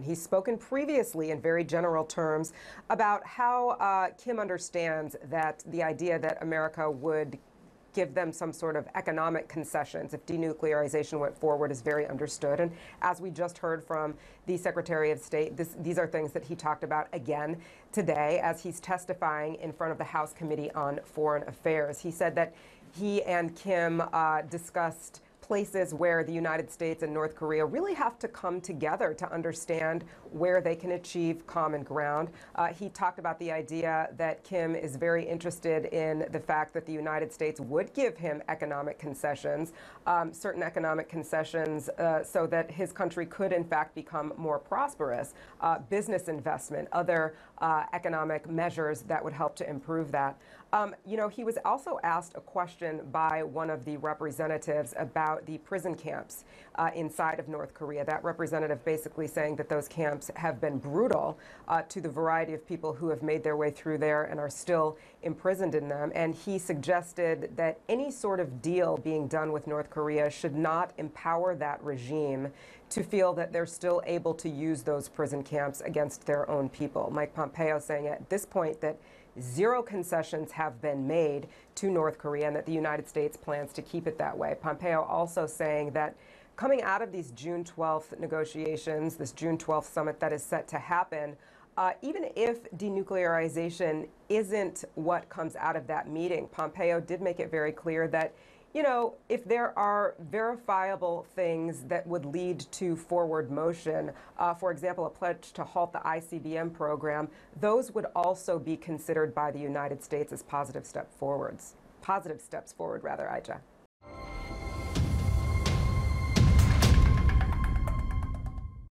He's spoken previously in very general terms about how Kim understands that the idea that America would give them some sort of economic concessions if denuclearization went forward is very understood. And as we just heard from the Secretary of State, these are things that he talked about again today as he's testifying in front of the House Committee on Foreign Affairs. He said that he and Kim discussed places where the United States and North Korea really have to come together to understand where they can achieve common ground. He talked about the idea that Kim is very interested in the fact that the United States would give him economic concessions, certain economic concessions, so that his country could in fact become more prosperous, business investment, other economic measures that would help to improve that. He was also asked a question by one of the representatives about the prison camps inside of North Korea. That representative basically saying that those camps have been brutal to the variety of people who have made their way through there and are still imprisoned in them. And he suggested that any sort of deal being done with North Korea should not empower that regime to feel that they're still able to use those prison camps against their own people. Mike Pompeo saying at this point that zero concessions have been made to North Korea and that the United States plans to keep it that way. Pompeo also saying that coming out of these June 12th negotiations, this June 12th summit that is set to happen, even if denuclearization isn't what comes out of that meeting, Pompeo did make it very clear that if there are verifiable things that would lead to forward motion, for example, a pledge to halt the ICBM program, those would also be considered by the United States as positive steps forward, rather, Aija.